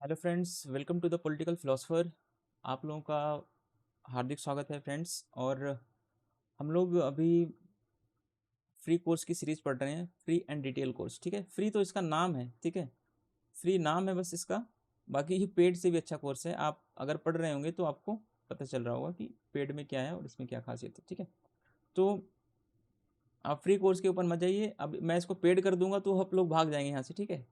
Hello friends, welcome to the political philosopher. आप लोगों का हार्दिक स्वागत है फ्रेंड्स। और हम लोग अभी फ्री कोर्स की सीरीज पढ़ रहे हैं, फ्री एंड डिटेल कोर्स। ठीक है, फ्री तो इसका नाम है, ठीक है, फ्री नाम है बस इसका। बाकी ये पेड से भी अच्छा कोर्स है। आप अगर पढ़ रहे होंगे तो आपको पता चल रहा होगा कि पेड में क्या है और इसमें क्या खासियत है। ठीक है, तो आप फ्री कोर्स के ऊपर मत जाइए। अब मैं इसको पेड कर दूंगा तो आप लोग भाग जाएंगे यहाँ से। ठीक है,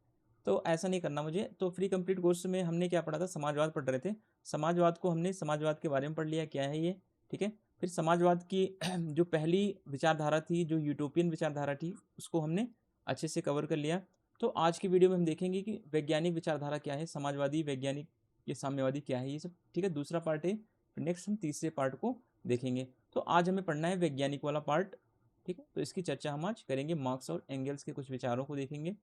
तो ऐसा नहीं करना मुझे। तो फ्री कंप्लीट कोर्स में हमने क्या पढ़ा था, समाजवाद पढ़ रहे थे। समाजवाद को हमने समाजवाद के बारे में पढ़ लिया, क्या है ये। ठीक है, फिर समाजवाद की जो पहली विचारधारा थी, जो यूटोपियन विचारधारा थी, उसको हमने अच्छे से कवर कर लिया। तो आज की वीडियो में हम देखेंगे कि वैज्ञानिक विचारधारा क्या है, समाजवादी, वैज्ञानिक, ये साम्यवादी क्या है, ये सब। ठीक है, दूसरा पार्ट है। नेक्स्ट हम तीसरे पार्ट को देखेंगे। तो आज हमें पढ़ना है वैज्ञानिक वाला पार्ट। ठीक है, तो इसकी चर्चा हम आज करेंगे। मार्क्स और एंगल्स के कुछ विचारों को देखेंगे,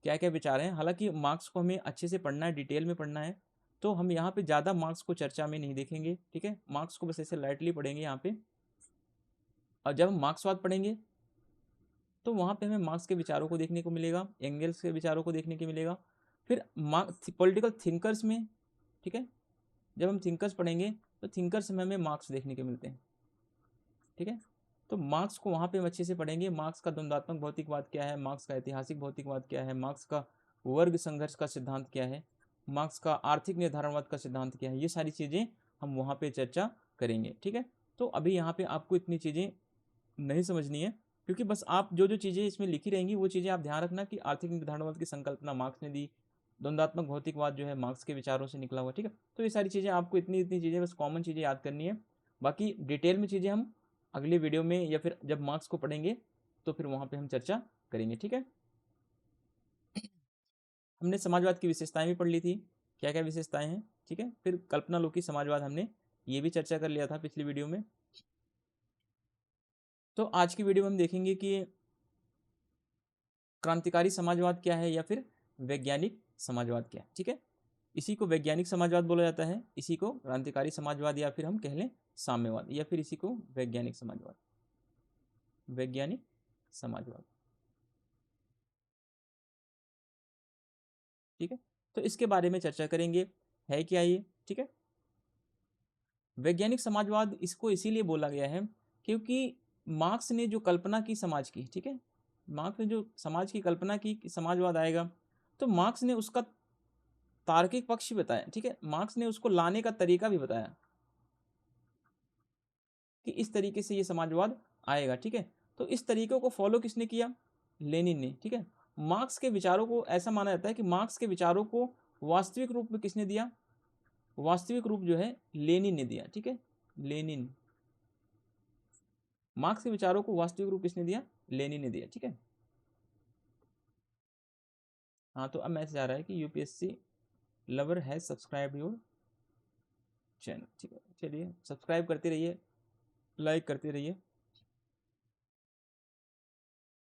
क्या क्या विचार हैं। हालांकि मार्क्स को हमें अच्छे से पढ़ना है, डिटेल में पढ़ना है, तो हम यहाँ पे ज़्यादा मार्क्स को चर्चा में नहीं देखेंगे। ठीक है, मार्क्स को बस ऐसे लाइटली पढ़ेंगे यहाँ पे। और जब हम मार्क्सवाद पढ़ेंगे तो वहाँ पे हमें मार्क्स के विचारों को देखने को मिलेगा, एंगल्स के विचारों को देखने को मिलेगा। फिर पॉलिटिकल थिंकर्स में, ठीक है, जब हम थिंकर्स पढ़ेंगे तो थिंकर्स में हमें मार्क्स देखने के मिलते हैं। ठीक है, तो मार्क्स को वहाँ पे हम अच्छे से पढ़ेंगे। मार्क्स का द्वंद्वात्मक भौतिकवाद क्या है, मार्क्स का ऐतिहासिक भौतिकवाद क्या है, मार्क्स का वर्ग संघर्ष का सिद्धांत क्या है, मार्क्स का आर्थिक निर्धारणवाद का सिद्धांत क्या है, ये सारी चीज़ें हम वहाँ पे चर्चा करेंगे। ठीक है, तो अभी यहाँ पे आपको इतनी चीज़ें नहीं समझनी है, क्योंकि बस आप जो जो चीज़ें इसमें लिखी रहेंगी वो चीज़ें आप ध्यान रखना कि आर्थिक निर्धारणवाद की संकल्पना मार्क्स ने दी, द्वंद्वात्मक भौतिकवाद जो है मार्क्स के विचारों से निकला हुआ। ठीक है, तो ये सारी चीज़ें आपको इतनी इतनी चीज़ें बस कॉमन चीज़ें याद करनी है। बाकी डिटेल में चीज़ें हम अगले वीडियो में या फिर जब मार्क्स को पढ़ेंगे तो फिर वहाँ पे हम चर्चा करेंगे। ठीक है, हमने समाजवाद की विशेषताएं भी पढ़ ली थी, क्या क्या विशेषताएं हैं। ठीक है, फिर कल्पना लोकी समाजवाद हमने ये भी चर्चा कर लिया था पिछली वीडियो में। तो आज की वीडियो में हम देखेंगे कि क्रांतिकारी समाजवाद क्या है या फिर वैज्ञानिक समाजवाद क्या है। ठीक है, इसी को वैज्ञानिक समाजवाद बोला जाता है, इसी को क्रांतिकारी समाजवाद, या फिर हम कह लें साम्यवाद, या फिर इसी को वैज्ञानिक समाजवाद, वैज्ञानिक समाजवाद। ठीक है, तो इसके बारे में चर्चा करेंगे, है क्या ये। ठीक है, वैज्ञानिक समाजवाद इसको इसीलिए बोला गया है क्योंकि मार्क्स ने जो कल्पना की समाज की, ठीक है, मार्क्स ने जो समाज की कल्पना की कि समाजवाद आएगा, तो मार्क्स ने उसका तार्किक पक्ष भी बताया। ठीक है, मार्क्स ने उसको लाने का तरीका भी बताया कि इस तरीके से ये समाजवाद आएगा। ठीक है, तो इस तरीके को फॉलो किसने किया, लेनिन ने। ठीक है, मार्क्स के विचारों को ऐसा माना जाता है कि मार्क्स के विचारों को वास्तविक रूप में किसने दिया, वास्तविक रूप जो है लेनिन ने दिया। ठीक है, लेनिन, मार्क्स के विचारों को वास्तविक रूप किसने दिया, लेनिन ने दिया। ठीक है, हाँ, तो अब मैसेज आ रहा है कि UPSC lover has subscribe your channel. ठीक है, चलिए सब्सक्राइब करते रहिए, लाइक करते रहिए।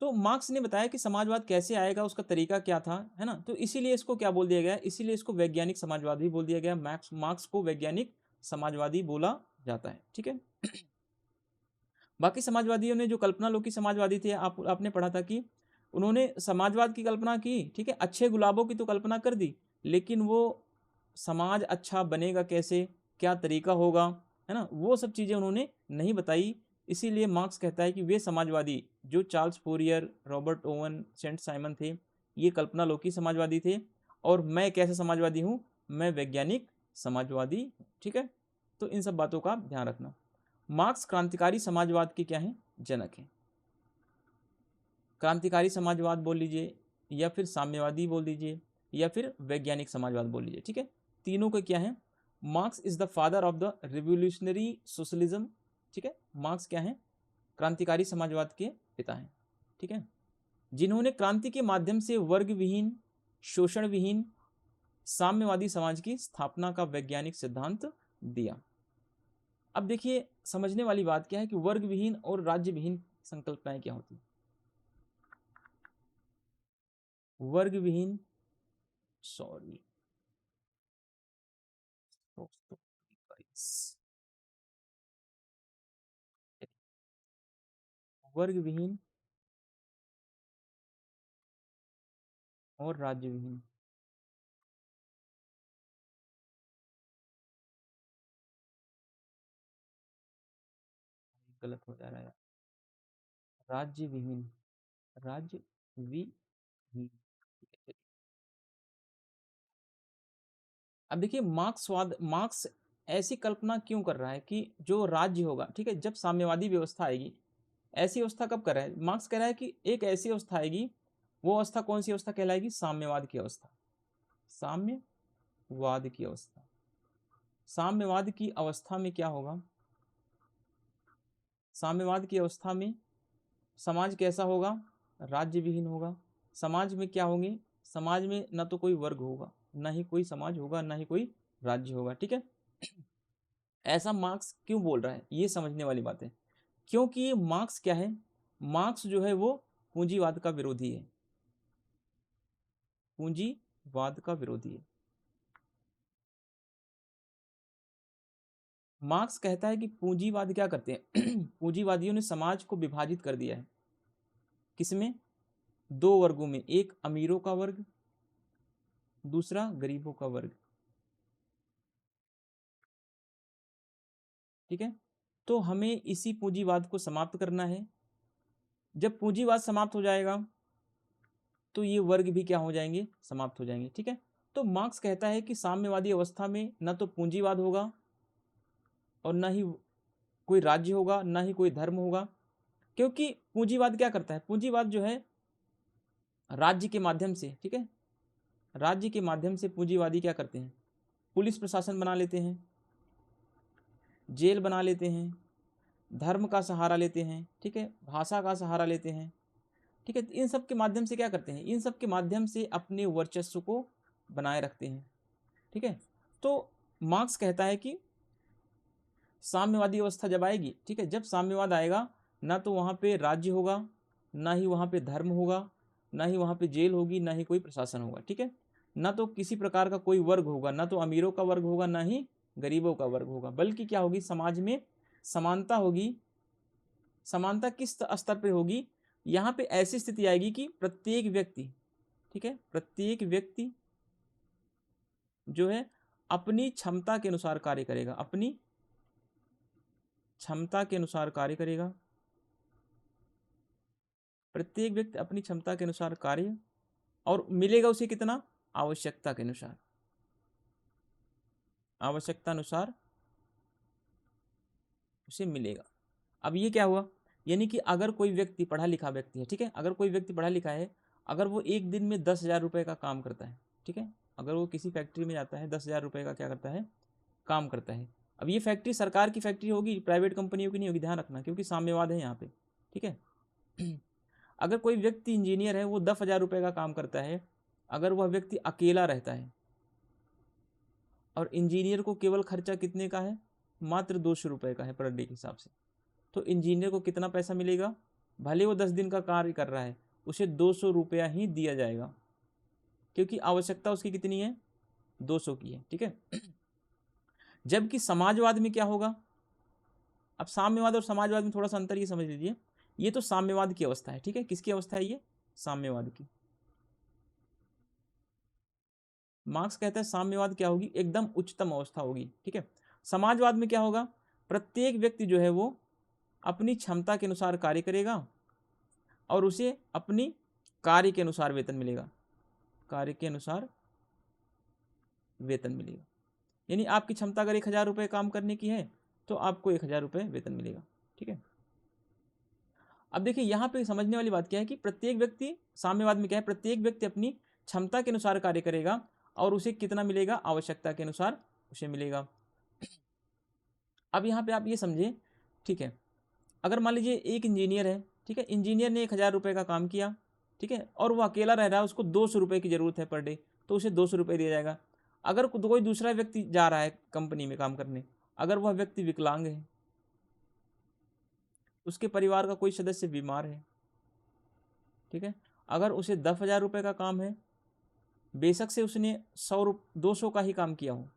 तो मार्क्स ने बताया कि समाजवाद कैसे आएगा, उसका तरीका क्या था, है ना। तो इसीलिए इसको क्या बोल दिया गया, इसीलिए इसको वैज्ञानिक समाजवाद भी बोल दिया गया। मार्क्स को वैज्ञानिक समाजवादी बोला जाता है। ठीक है, बाकी समाजवादियों ने जो कल्पना लोग की समाजवादी थे, आपने पढ़ा था कि उन्होंने समाजवाद की कल्पना की। ठीक है, अच्छे गुलाबों की तो कल्पना कर दी, लेकिन वो समाज अच्छा बनेगा कैसे, क्या तरीका होगा, है ना, वो सब चीज़ें उन्होंने नहीं बताई। इसीलिए मार्क्स कहता है कि वे समाजवादी, जो Charles Fourier, Robert Owen, Saint Simon थे, ये कल्पना लोग की समाजवादी थे। और मैं कैसे समाजवादी हूँ, मैं वैज्ञानिक समाजवादी हूँ। ठीक है, तो इन सब बातों का ध्यान रखना। मार्क्स क्रांतिकारी समाजवाद के क्या हैं, जनक हैं। क्रांतिकारी समाजवाद बोल लीजिए, या फिर साम्यवादी बोल दीजिए, या फिर वैज्ञानिक समाजवाद बोल लीजिए। ठीक है, तीनों के क्या है, marks is the father of the revolutionary socialism. ठीक है, मार्क्स क्या है, क्रांतिकारी समाजवाद के पिता हैं। ठीक है, जिन्होंने क्रांति के माध्यम से वर्ग विहीन, शोषण विहीन साम्यवादी समाज की स्थापना का वैज्ञानिक सिद्धांत दिया। अब देखिए, समझने वाली बात क्या है कि वर्ग विहीन और राज्य विहीन संकल्पनाएं क्या होती है। वर्ग विहीन, सॉरी दोस्तों, वर्ग विहीन और राज्य विहीन। गलत हो जा रहा है। राज्य विहीन, राज्य विहीन। अब देखिए मार्क्स ऐसी कल्पना क्यों कर रहा है कि जो राज्य होगा, ठीक है, जब साम्यवादी व्यवस्था आएगी, ऐसी अवस्था कब कर रहा है मार्क्स, कह रहा है कि एक ऐसी अवस्था आएगी, वो अवस्था कौन सी अवस्था कहलाएगी, साम्यवाद की अवस्था, साम्यवाद की अवस्था। साम्यवाद की अवस्था में क्या होगा, साम्यवाद की अवस्था में समाज कैसा होगा, राज्य विहीन होगा। समाज में क्या होंगे, समाज में ना तो कोई वर्ग होगा, ना ही कोई समाज होगा, ना ही कोई राज्य होगा, ठीक है। ऐसा मार्क्स क्यों बोल रहा है, ये समझने वाली बात है। क्योंकि मार्क्स क्या है, मार्क्स जो है वो पूंजीवाद का विरोधी है, पूंजीवाद का विरोधी है। मार्क्स कहता है कि पूंजीवाद क्या करते हैं पूंजीवादियों ने समाज को विभाजित कर दिया है, किसमें, दो वर्गों में, एक अमीरों का वर्ग, दूसरा गरीबों का वर्ग, ठीक है। तो हमें इसी पूंजीवाद को समाप्त करना है। जब पूंजीवाद समाप्त हो जाएगा तो ये वर्ग भी क्या हो जाएंगे, समाप्त हो जाएंगे, ठीक है। तो मार्क्स कहता है कि साम्यवादी अवस्था में न तो पूंजीवाद होगा और न ही कोई राज्य होगा, न ही कोई धर्म होगा। क्योंकि पूंजीवाद क्या करता है, पूंजीवाद जो है राज्य के माध्यम से, ठीक है, राज्य के माध्यम से पूंजीवादी क्या करते हैं, पुलिस प्रशासन बना लेते हैं, जेल बना लेते हैं, धर्म का सहारा लेते हैं, ठीक है, भाषा का सहारा लेते हैं, ठीक है। इन सब के माध्यम से क्या करते हैं, इन सब के माध्यम से अपने वर्चस्व को बनाए रखते हैं, ठीक है। तो मार्क्स कहता है कि साम्यवादी अवस्था जब आएगी, ठीक है, जब साम्यवाद आएगा, ना तो वहाँ पे राज्य होगा, ना ही वहाँ पे धर्म होगा, ना ही वहाँ पे जेल होगी, ना ही कोई प्रशासन होगा, ठीक है। ना तो किसी प्रकार का कोई वर्ग होगा, ना तो अमीरों का वर्ग होगा, ना ही गरीबों का वर्ग होगा, बल्कि क्या होगी, समाज में समानता होगी। समानता किस स्तर पे होगी, यहाँ पे ऐसी स्थिति आएगी कि प्रत्येक व्यक्ति, ठीक है, प्रत्येक व्यक्ति जो है अपनी क्षमता के अनुसार कार्य करेगा, अपनी क्षमता के अनुसार कार्य करेगा, प्रत्येक व्यक्ति अपनी क्षमता के अनुसार कार्य, और मिलेगा उसे कितना, आवश्यकता के अनुसार, आवश्यकता अनुसार उसे मिलेगा। अब ये क्या हुआ, यानी कि अगर कोई व्यक्ति पढ़ा लिखा व्यक्ति है, ठीक है, अगर कोई व्यक्ति पढ़ा लिखा है, अगर वो एक दिन में 10,000 रुपये का काम करता है, ठीक है, अगर वो किसी फैक्ट्री में जाता है, 10,000 रुपये का क्या करता है, काम करता है। अब ये फैक्ट्री सरकार की फैक्ट्री होगी, प्राइवेट कंपनियों की नहीं होगी, ध्यान रखना, क्योंकि साम्यवाद है यहाँ पे, ठीक है। अगर कोई व्यक्ति इंजीनियर है, वो 10,000 रुपये का काम करता है, अगर वह व्यक्ति अकेला रहता है, और इंजीनियर को केवल खर्चा कितने का है, मात्र 200 रुपये का है पर डे के हिसाब से, तो इंजीनियर को कितना पैसा मिलेगा, भले वो 10 दिन का कार्य कर रहा है, उसे 200 रुपया ही दिया जाएगा, क्योंकि आवश्यकता उसकी कितनी है, 200 की है, ठीक है। जबकि समाजवाद में क्या होगा, अब साम्यवाद और समाजवाद में थोड़ा सा अंतर ये समझ लीजिए, ये तो साम्यवाद की अवस्था है, ठीक है, किसकी अवस्था है ये, साम्यवाद की। मार्क्स कहता है साम्यवाद क्या होगी, एकदम उच्चतम अवस्था होगी, ठीक है। समाजवाद में क्या होगा, प्रत्येक व्यक्ति जो है वो अपनी क्षमता के अनुसार कार्य करेगा, और उसे अपनी कार्य के अनुसार वेतन मिलेगा, कार्य के अनुसार वेतन मिलेगा। यानी आपकी क्षमता अगर 1,000 रुपये काम करने की है, तो आपको 1,000 रुपये वेतन मिलेगा, ठीक है। अब देखिए यहाँ पे समझने वाली बात क्या है कि प्रत्येक व्यक्ति, साम्यवाद में क्या है, प्रत्येक व्यक्ति अपनी क्षमता के अनुसार कार्य करेगा, और उसे कितना मिलेगा, आवश्यकता के अनुसार उसे मिलेगा। अब यहाँ पे आप ये समझे, ठीक है, अगर मान लीजिए एक इंजीनियर है, ठीक है, इंजीनियर ने 1,000 रुपये का काम किया, ठीक है, और वो अकेला रह रहा है, उसको 200 रुपये की ज़रूरत है पर डे, तो उसे 200 रुपये दिया जाएगा। अगर कोई दूसरा व्यक्ति जा रहा है कंपनी में काम करने, अगर वह व्यक्ति विकलांग है, उसके परिवार का कोई सदस्य बीमार है, ठीक है, अगर उसे 10,000 रुपये का काम है, बेशक से उसने 200 का ही काम किया हो,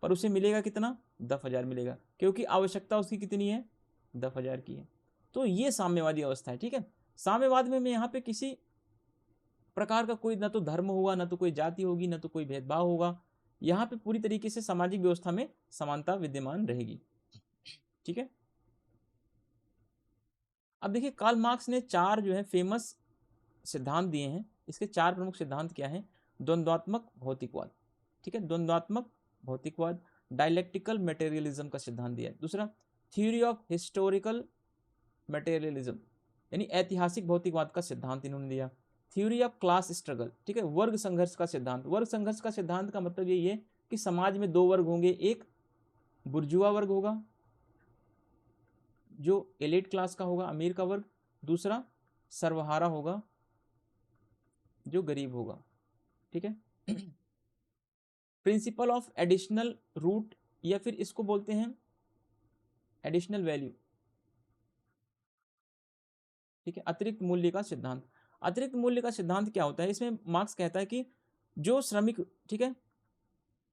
पर उसे मिलेगा कितना, 10,000 मिलेगा, क्योंकि आवश्यकता उसकी कितनी है, 10,000 की है। तो ये साम्यवादी अवस्था है, ठीक है। साम्यवाद में यहाँ पे किसी प्रकार का कोई ना तो धर्म होगा, ना तो कोई जाति होगी, ना तो कोई भेदभाव होगा, यहाँ पे पूरी तरीके से सामाजिक व्यवस्था में समानता विद्यमान रहेगी, ठीक है। अब देखिए कार्ल मार्क्स ने 4 जो है फेमस सिद्धांत दिए हैं। इसके 4 प्रमुख सिद्धांत क्या हैं? द्वंद्वात्मक भौतिकवाद, ठीक है, द्वंद्वात्मक भौतिकवाद, डायलेक्टिकल मटेरियलिज्म का सिद्धांत दिया है। दूसरा, थ्योरी ऑफ हिस्टोरिकल मटेरियलिज्म यानी ऐतिहासिक भौतिकवाद का सिद्धांत इन्होंने दिया। थ्योरी ऑफ क्लास स्ट्रगल, ठीक है, वर्ग संघर्ष का सिद्धांत। वर्ग संघर्ष का सिद्धांत का मतलब यही है कि समाज में 2 वर्ग होंगे, एक बुर्जुआ वर्ग होगा जो एलिट क्लास का होगा, अमीर का वर्ग, दूसरा सर्वहारा होगा जो गरीब होगा, ठीक है। प्रिंसिपल ऑफ एडिशनल रूट या फिर इसको बोलते हैं एडिशनल वैल्यू, ठीक है, अतिरिक्त मूल्य का सिद्धांत। अतिरिक्त मूल्य का सिद्धांत क्या होता है? इसमें मार्क्स कहता है कि जो श्रमिक, ठीक है,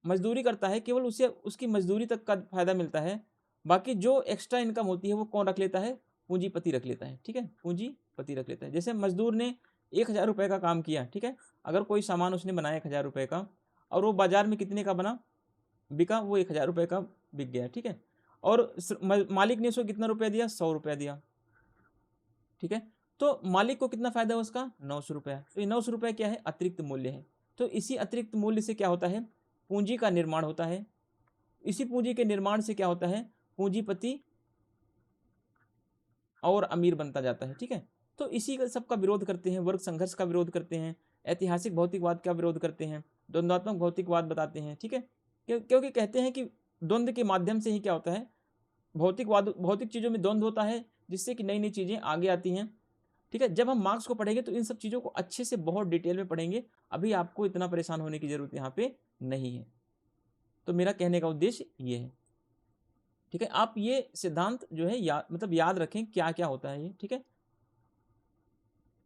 मजदूरी करता है केवल उसे उसकी मजदूरी तक का फायदा मिलता है, बाकी जो एक्स्ट्रा इनकम होती है वो कौन रख लेता है? पूंजीपति रख लेता है, ठीक है, पूंजीपति रख लेता है। जैसे मजदूर ने 1,000 रुपये का काम किया, ठीक है, अगर कोई सामान उसने बनाया 1,000 रुपये का और वो बाजार में कितने का बना, बिका, वो 1,000 रुपये का बिक गया, ठीक है, और मालिक ने उसको कितना रुपया दिया? 100 रुपया दिया, ठीक है, तो मालिक को कितना फायदा है उसका? 900 रुपया। तो ये 900 रुपया क्या है? अतिरिक्त मूल्य है। तो इसी अतिरिक्त मूल्य से क्या होता है? पूंजी का निर्माण होता है। इसी पूंजी के निर्माण से क्या होता है? पूंजीपति और अमीर बनता जाता है, ठीक है। तो इसी का सबका विरोध करते हैं, वर्ग संघर्ष का विरोध करते हैं, ऐतिहासिक भौतिकवाद का विरोध करते हैं, द्वंद्वात्मक भौतिकवाद बताते हैं, ठीक है, क्योंकि कहते हैं कि द्वंद्व के माध्यम से ही क्या होता है? भौतिक चीज़ों में द्वंद्व होता है, जिससे कि नई नई चीज़ें आगे आती हैं, ठीक है। जब हम मार्क्स को पढ़ेंगे तो इन सब चीज़ों को अच्छे से बहुत डिटेल में पढ़ेंगे। अभी आपको इतना परेशान होने की ज़रूरत यहाँ पे नहीं है। तो मेरा कहने का उद्देश्य ये है, ठीक है। आप ये सिद्धांत जो है याद रखें क्या क्या होता है ये, ठीक है।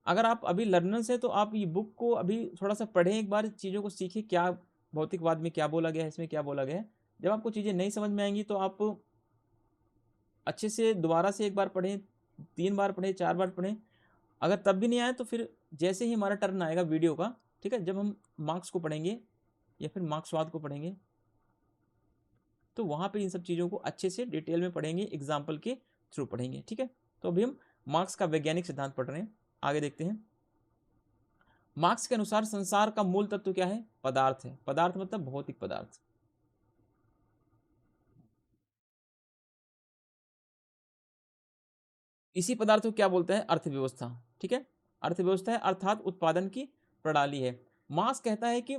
अगर आप अभी लर्नर्स हैं तो आप ये बुक को अभी थोड़ा सा पढ़ें, एक बार चीज़ों को सीखें, क्या भौतिकवाद में क्या बोला गया है, इसमें क्या बोला गया है। जब आपको चीज़ें नहीं समझ में आएंगी तो आप अच्छे से दोबारा से एक बार पढ़ें, 3 बार पढ़ें, 4 बार पढ़ें। अगर तब भी नहीं आए तो फिर जैसे ही हमारा टर्न आएगा वीडियो का, ठीक है, जब हम मार्क्स को पढ़ेंगे या फिर मार्क्सवाद को पढ़ेंगे तो वहाँ पे इन सब चीज़ों को अच्छे से डिटेल में पढ़ेंगे, एग्जाम्पल के थ्रू पढ़ेंगे, ठीक है। तो अभी हम मार्क्स का वैज्ञानिक सिद्धांत पढ़ रहे हैं, आगे देखते हैं। मार्क्स के अनुसार संसार का मूल तत्व क्या है? पदार्थ है। पदार्थ मतलब भौतिक पदार्थ। इसी पदार्थ को क्या बोलते हैं? अर्थव्यवस्था, ठीक है। अर्थव्यवस्था है अर्थात उत्पादन की प्रणाली है। मार्क्स कहता है कि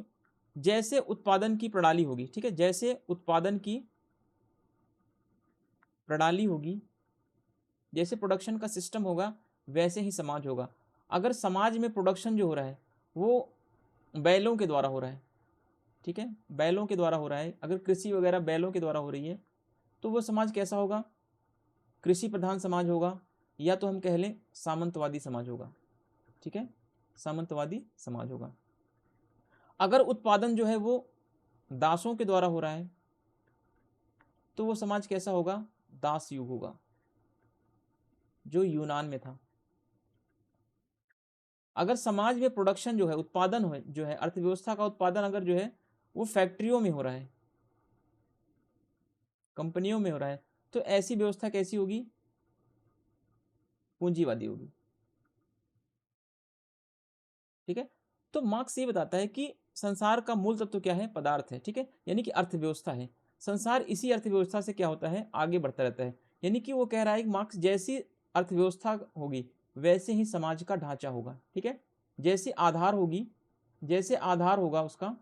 जैसे उत्पादन की प्रणाली होगी, ठीक है, जैसे उत्पादन की प्रणाली होगी, जैसे प्रोडक्शन का सिस्टम होगा वैसे ही समाज होगा। अगर समाज में प्रोडक्शन जो हो रहा है वो बैलों के द्वारा हो रहा है, ठीक है, बैलों के द्वारा हो रहा है, अगर कृषि वगैरह बैलों के द्वारा हो रही है तो वो समाज कैसा होगा? कृषि प्रधान समाज होगा, या तो हम कह लें सामंतवादी समाज होगा, ठीक है, सामंतवादी समाज होगा। अगर उत्पादन जो है वो दासों के द्वारा हो रहा है तो वो समाज कैसा होगा? दास युग होगा, जो यूनान में था। अगर समाज में प्रोडक्शन जो है, उत्पादन हो जो है, अर्थव्यवस्था का उत्पादन अगर जो है वो फैक्ट्रियों में हो रहा है, कंपनियों में हो रहा है, तो ऐसी व्यवस्था कैसी होगी? पूंजीवादी होगी, ठीक है। तो मार्क्स ये बताता है कि संसार का मूल तत्व क्या है? पदार्थ है, ठीक है, यानी कि अर्थव्यवस्था है। संसार इसी अर्थव्यवस्था से क्या होता है? आगे बढ़ता रहता है। यानी कि वो कह रहा है कि मार्क्स जैसी अर्थव्यवस्था होगी वैसे ही समाज का ढांचा होगा, ठीक है। जैसे आधार होगी, जैसे आधार होगा उसका,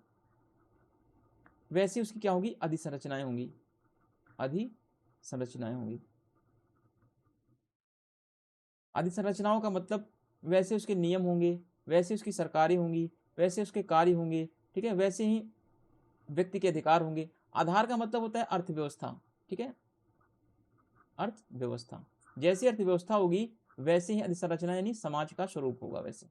वैसे उसकी क्या होगी? अधिसंरचनाएं होंगी, अधिसंरचनाएं होंगी। अधिसंरचनाओं का मतलब वैसे उसके नियम होंगे, वैसे उसकी सरकारें होंगी, वैसे उसके कार्य होंगे, ठीक है, वैसे ही व्यक्ति के अधिकार होंगे। आधार का मतलब होता है अर्थव्यवस्था, ठीक है, अर्थव्यवस्था। जैसी अर्थव्यवस्था होगी वैसे ही अधिसंरचना यानी समाज का स्वरूप होगा वैसे।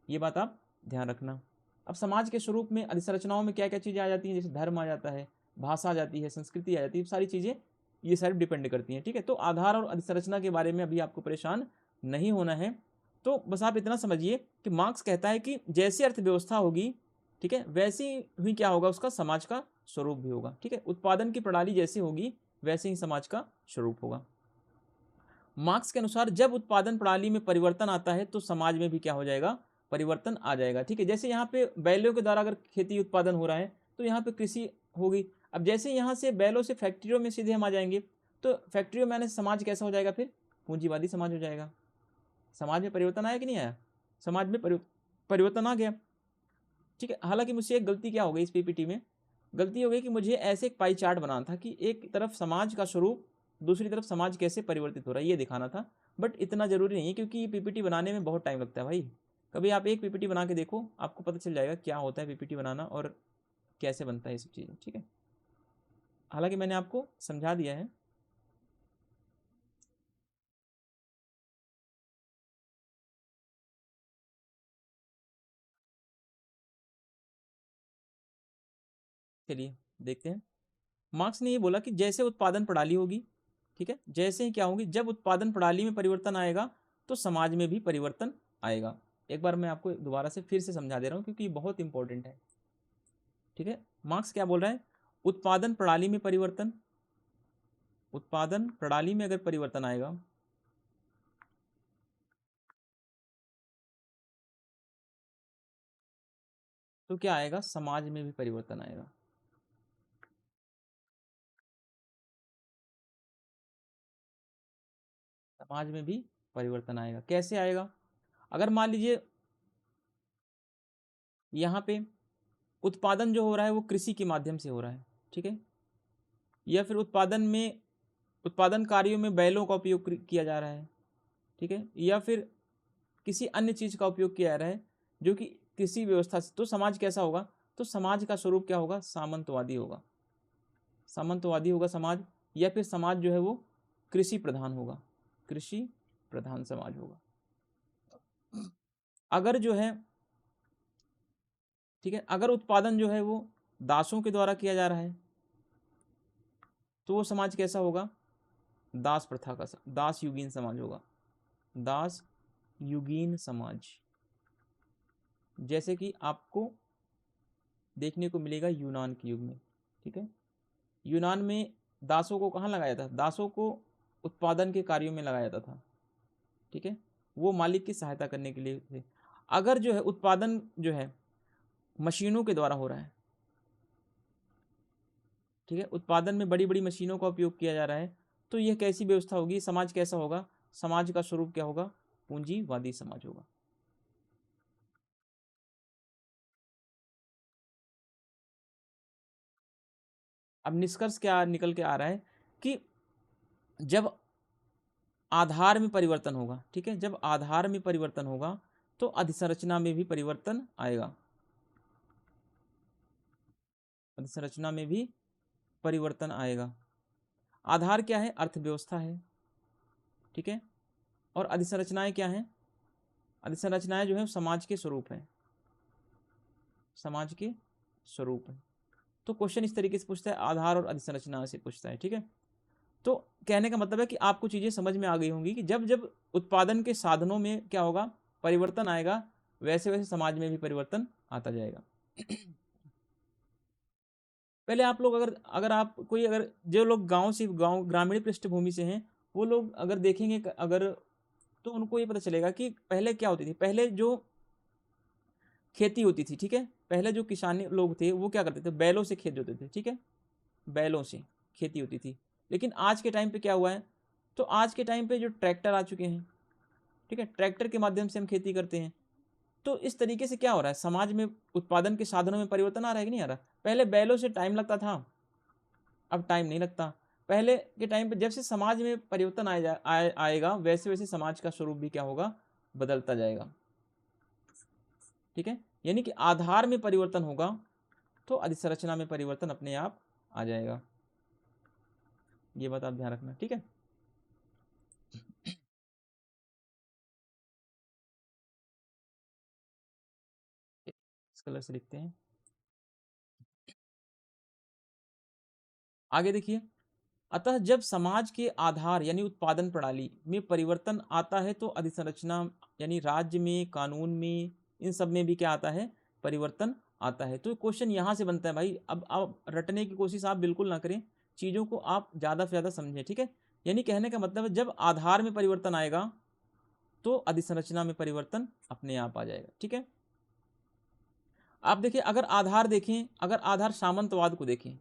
ये बात आप ध्यान रखना। अब समाज के स्वरूप में अधिसंरचनाओं में क्या क्या चीज़ें आ जाती हैं? जैसे धर्म आ जाता है, भाषा आ जाती है, संस्कृति आ जाती है, सारी चीज़ें ये सारी डिपेंड करती हैं, ठीक है। तो आधार और अधिसंरचना के बारे में अभी आपको परेशान नहीं होना है। तो बस आप इतना समझिए कि मार्क्स कहता है कि जैसी अर्थव्यवस्था होगी, ठीक है, वैसी ही क्या होगा? उसका समाज का स्वरूप भी होगा, ठीक है। उत्पादन की प्रणाली जैसी होगी वैसे ही समाज का स्वरूप होगा। मार्क्स के अनुसार जब उत्पादन प्रणाली में परिवर्तन आता है तो समाज में भी क्या हो जाएगा, परिवर्तन आ जाएगा। ठीक है, जैसे यहाँ पे बैलों के द्वारा अगर खेती उत्पादन हो रहा है तो यहाँ पे कृषि होगी। अब जैसे यहाँ से बैलों से फैक्ट्रियों में सीधे हम आ जाएंगे तो फैक्ट्रियों में समाज कैसा हो जाएगा, फिर पूंजीवादी समाज हो जाएगा। समाज में परिवर्तन आया कि नहीं आया, समाज में परिवर्तन आ गया। ठीक है, हालांकि मुझसे एक गलती क्या हो गई इस पीपीटी में, गलती हो गई कि मुझे ऐसे एक पाई चार्ट बनाना था कि एक तरफ समाज का स्वरूप, दूसरी तरफ समाज कैसे परिवर्तित हो रहा है ये दिखाना था। बट इतना जरूरी नहीं है क्योंकि ये पीपीटी बनाने में बहुत टाइम लगता है भाई। कभी आप एक पीपीटी बना के देखो, आपको पता चल जाएगा क्या होता है पीपीटी बनाना और कैसे बनता है ये सब चीज़ें। ठीक है, हालांकि मैंने आपको समझा दिया है। चलिए देखते हैं। मार्क्स ने ये बोला कि जैसे उत्पादन प्रणाली होगी, ठीक है, जैसे ही क्या होगी, जब उत्पादन प्रणाली में परिवर्तन आएगा तो समाज में भी परिवर्तन आएगा। एक बार मैं आपको दोबारा से फिर से समझा दे रहा हूँ क्योंकि ये बहुत इंपॉर्टेंट है। ठीक है, मार्क्स क्या बोल रहा है, उत्पादन प्रणाली में परिवर्तन, उत्पादन प्रणाली में अगर परिवर्तन आएगा तो क्या आएगा, समाज में भी परिवर्तन आएगा। समाज में भी परिवर्तन आएगा। कैसे आएगा, अगर मान लीजिए यहाँ पे उत्पादन जो हो रहा है वो कृषि के माध्यम से हो रहा है, ठीक है, या फिर उत्पादन में, उत्पादन कार्यों में बैलों का उपयोग किया जा रहा है, ठीक है, या फिर किसी अन्य चीज का उपयोग किया जा रहा है जो कि कृषि व्यवस्था से, तो समाज कैसा होगा, तो समाज का स्वरूप क्या होगा, सामंतवादी होगा। सामंतवादी होगा समाज, या फिर समाज जो है वो कृषि प्रधान होगा, कृषि प्रधान समाज होगा। अगर जो है, ठीक है, अगर उत्पादन जो है वो दासों के द्वारा किया जा रहा है तो वो समाज कैसा होगा, दास प्रथा का, दास युगीन समाज होगा, दास युगीन समाज। जैसे कि आपको देखने को मिलेगा यूनान के युग में। ठीक है, यूनान में दासों को कहाँ लगाया था, दासों को उत्पादन के कार्यों में लगाया जाता था। ठीक है, वो मालिक की सहायता करने के लिए थे। अगर जो है उत्पादन जो है मशीनों के द्वारा हो रहा है, ठीक है, उत्पादन में बड़ी बड़ी मशीनों का उपयोग किया जा रहा है, तो यह कैसी व्यवस्था होगी, समाज कैसा होगा, समाज का स्वरूप क्या होगा, पूंजीवादी समाज होगा। अब निष्कर्ष क्या निकल के आ रहा है कि जब आधार में परिवर्तन होगा, ठीक है, जब आधार में परिवर्तन होगा तो अधिसंरचना में भी परिवर्तन आएगा, अधिसंरचना में भी परिवर्तन आएगा। आधार क्या है, अर्थव्यवस्था है, ठीक है, और अधिसंरचनाएं क्या है, अधिसंरचनाएं जो है समाज के स्वरूप है, समाज के स्वरूप है। तो क्वेश्चन इस तरीके से पूछता है, आधार और अधिसंरचना से पूछता है। ठीक है, तो कहने का मतलब है कि आपको चीजें समझ में आ गई होंगी कि जब जब उत्पादन के साधनों में क्या होगा, परिवर्तन आएगा, वैसे वैसे समाज में भी परिवर्तन आता जाएगा। पहले आप लोग अगर अगर आप कोई, अगर जो लोग गांव से, गांव ग्रामीण पृष्ठभूमि से हैं, वो लोग अगर देखेंगे अगर, तो उनको ये पता चलेगा कि पहले क्या होती थी। पहले जो खेती होती थी, ठीक है, पहले जो किसान लोग थे वो क्या करते थे, बैलों से खेत जोते थे, ठीक है, बैलों से खेती होती थी। लेकिन आज के टाइम पे क्या हुआ है, तो आज के टाइम पे जो ट्रैक्टर आ चुके हैं, ठीक है, ट्रैक्टर के माध्यम से हम खेती करते हैं। तो इस तरीके से क्या हो रहा है, समाज में उत्पादन के साधनों में परिवर्तन आ रहा है कि नहीं आ रहा। पहले बैलों से टाइम लगता था, अब टाइम नहीं लगता। पहले के टाइम पे जब से समाज में परिवर्तन आएगा, वैसे वैसे समाज का स्वरूप भी क्या होगा, बदलता जाएगा। ठीक है, यानी कि आधार में परिवर्तन होगा तो अधिसंरचना में परिवर्तन अपने आप आ जाएगा। ये बात आप ध्यान रखना। ठीक है, इस कलर से लिखते हैं। आगे देखिए, अतः जब समाज के आधार यानी उत्पादन प्रणाली में परिवर्तन आता है तो अधिसंरचना यानी राज्य में, कानून में, इन सब में भी क्या आता है, परिवर्तन आता है। तो क्वेश्चन यहाँ से बनता है भाई। अब आप रटने की कोशिश आप बिल्कुल ना करें, चीज़ों को आप ज़्यादा से ज़्यादा समझें। ठीक है, यानी कहने का मतलब है जब आधार में परिवर्तन आएगा तो अधिसंरचना में परिवर्तन अपने आप आ जाएगा। ठीक है, आप देखिए अगर आधार देखें, अगर आधार सामंतवाद को देखें,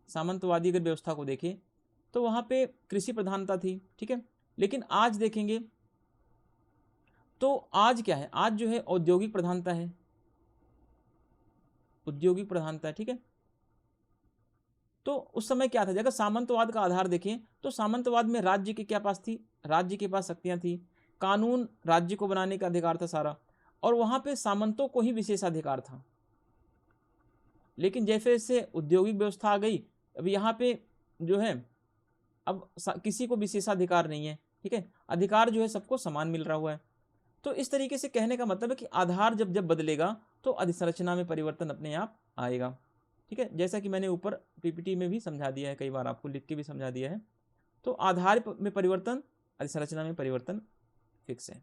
सामंतवादी अगर व्यवस्था को देखें तो वहां पे कृषि प्रधानता थी। ठीक है, लेकिन आज देखेंगे तो आज क्या है, आज जो है औद्योगिक प्रधानता है, औद्योगिक प्रधानता है। ठीक है, तो उस समय क्या था, अगर सामंतवाद का आधार देखें तो सामंतवाद में राज्य के क्या पास थी, राज्य के पास शक्तियां थी, कानून राज्य को बनाने का अधिकार था सारा, और वहां पे सामंतों को ही विशेषाधिकार था। लेकिन जैसे जैसे औद्योगिक व्यवस्था आ गई, अब यहाँ पे जो है अब किसी को विशेषाधिकार नहीं है। ठीक है, अधिकार जो है सबको समान मिल रहा हुआ है। तो इस तरीके से कहने का मतलब है कि आधार जब जब बदलेगा तो अधिसंरचना में परिवर्तन अपने आप आएगा। ठीक है, जैसा कि मैंने ऊपर पीपीटी में भी समझा दिया है, कई बार आपको लिख के भी समझा दिया है। तो आधार में परिवर्तन, अधिसंरचना में परिवर्तन फिक्स है।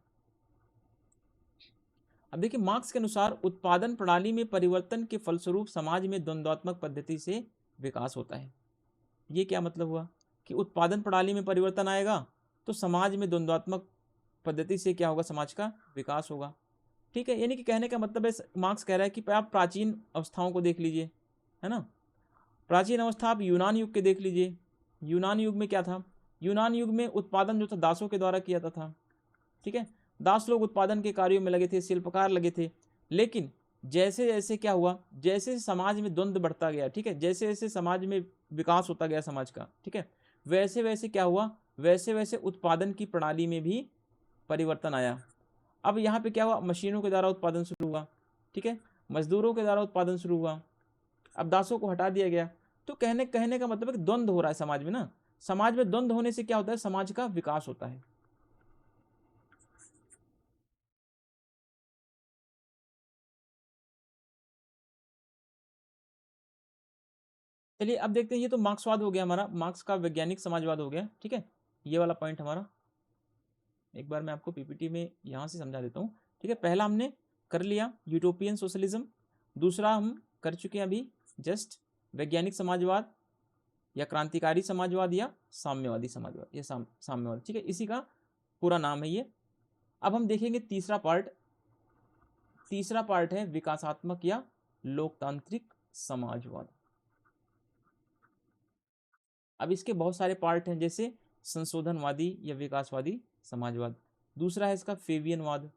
अब देखिए मार्क्स के अनुसार उत्पादन प्रणाली में परिवर्तन के फलस्वरूप समाज में द्वंद्वात्मक पद्धति से विकास होता है। ये क्या मतलब हुआ कि उत्पादन प्रणाली में परिवर्तन आएगा तो समाज में द्वंद्वात्मक पद्धति से क्या होगा, समाज का विकास होगा। ठीक है, यानी कि कहने का मतलब है, मार्क्स कह रहा है कि आप प्राचीन अवस्थाओं को देख लीजिए, है ना, प्राचीन अवस्था आप यूनान युग के देख लीजिए। यूनान युग में क्या था, यूनान युग में उत्पादन जो था दासों के द्वारा किया जाता था। ठीक है, दास लोग उत्पादन के कार्यों में लगे थे, शिल्पकार लगे थे। लेकिन जैसे जैसे क्या हुआ, जैसे समाज में द्वंद्व बढ़ता गया, ठीक है, जैसे जैसे समाज में विकास होता गया समाज का, ठीक है, वैसे वैसे क्या हुआ, वैसे वैसे उत्पादन की प्रणाली में भी परिवर्तन आया। अब यहाँ पे क्या हुआ, मशीनों के द्वारा उत्पादन शुरू हुआ। ठीक है, मजदूरों के द्वारा उत्पादन शुरू हुआ, अब दासों को हटा दिया गया। तो कहने कहने का मतलब है कि द्वंद्व हो रहा है समाज में ना, समाज में द्वंद्व होने से क्या होता है, समाज का विकास होता है। चलिए अब देखते हैं, ये तो मार्क्सवाद हो गया हमारा, मार्क्स का वैज्ञानिक समाजवाद हो गया। ठीक है, ये वाला पॉइंट हमारा, एक बार मैं आपको पीपीटी में यहाँ से समझा देता हूँ। ठीक है, पहला हमने कर लिया यूटोपियन सोशलिज्म, दूसरा हम कर चुके हैं अभी जस्ट वैज्ञानिक समाजवाद या क्रांतिकारी समाजवाद या साम्यवादी समाजवाद, ये साम्यवाद। ठीक है, इसी का पूरा नाम है ये। अब हम देखेंगे तीसरा पार्ट, तीसरा पार्ट है विकासात्मक या लोकतांत्रिक समाजवाद। अब इसके बहुत सारे पार्ट हैं, जैसे संशोधनवादी या विकासवादी समाजवाद, दूसरा है इसका फेवियनवाद,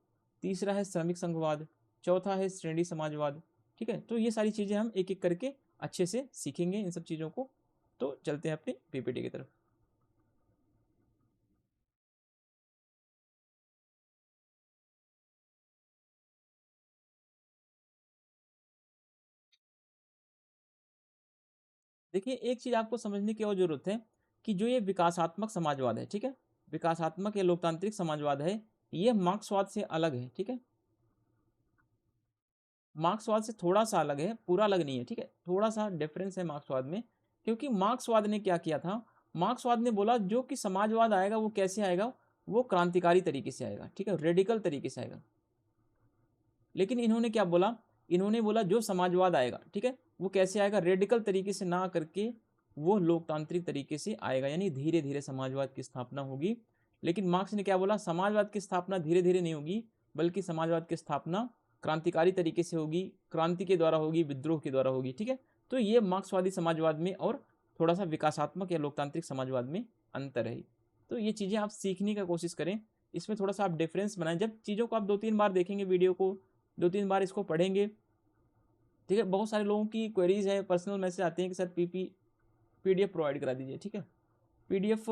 तीसरा है श्रमिक संघवाद, चौथा है श्रेणी समाजवाद। ठीक है, तो ये सारी चीज़ें हम एक एक करके अच्छे से सीखेंगे इन सब चीज़ों को। तो चलते हैं अपनी पीपीटी की तरफ। देखिए एक चीज़ आपको समझने की और जरूरत है कि जो ये विकासात्मक समाजवाद है, ठीक है, विकासात्मक या लोकतांत्रिक समाजवाद है, ये मार्क्सवाद से अलग है। ठीक है, मार्क्सवाद से थोड़ा सा अलग है, पूरा अलग नहीं है। ठीक है, थोड़ा सा डिफरेंस है मार्क्सवाद में, क्योंकि मार्क्सवाद ने क्या किया था, मार्क्सवाद ने बोला जो कि समाजवाद आएगा वो कैसे आएगा, वो क्रांतिकारी तरीके से आएगा। ठीक है, रेडिकल तरीके से आएगा। लेकिन इन्होंने क्या बोला, इन्होंने बोला जो समाजवाद आएगा, ठीक है, वो कैसे आएगा, रेडिकल तरीके से ना करके वो लोकतांत्रिक तरीके से आएगा, यानी धीरे धीरे समाजवाद की स्थापना होगी। लेकिन मार्क्स ने क्या बोला, समाजवाद की स्थापना धीरे धीरे नहीं होगी, बल्कि समाजवाद की स्थापना क्रांतिकारी तरीके से होगी, क्रांति के द्वारा होगी, विद्रोह के द्वारा होगी। ठीक है, तो ये मार्क्सवादी समाजवाद में और थोड़ा सा विकासात्मक या लोकतांत्रिक समाजवाद में अंतर है। तो ये चीज़ें आप सीखने का कोशिश करें, इसमें थोड़ा सा आप डिफरेंस बनाएं। जब चीज़ों को आप 2-3 बार देखेंगे, वीडियो को 2-3 बार इसको पढ़ेंगे, ठीक है, बहुत सारे लोगों की क्वेरीज है, पर्सनल मैसेज आते हैं कि सर पीडीएफ प्रोवाइड करा दीजिए। ठीक है, पीडीएफ,